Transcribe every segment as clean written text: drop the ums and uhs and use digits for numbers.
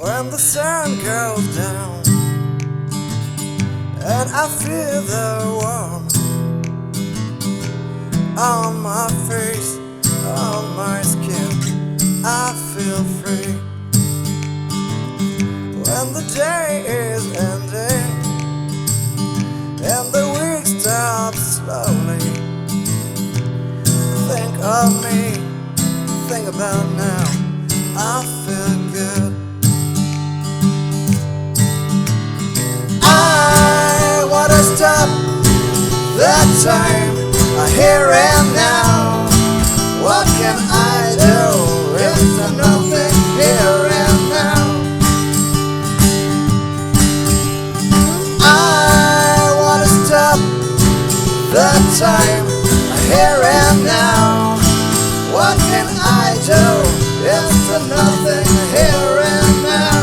when the sun goes down and I feel the warmth on my face, on my skin, I feel free. When the day is ending and the week stops slowly, think of me, think about now, I feel good. I wanna stop that time, here and now. What can I do? Is there nothing here and now? I wanna stop that time, here and now. What can I do? Is there nothing here and now?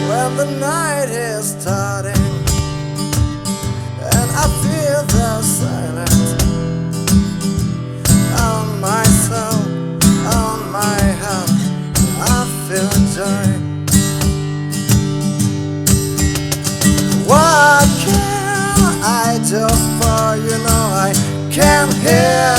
When the night is starting and I feel the silence on my soul, on my heart, I feel joy. What can I do for you? Know I can't hear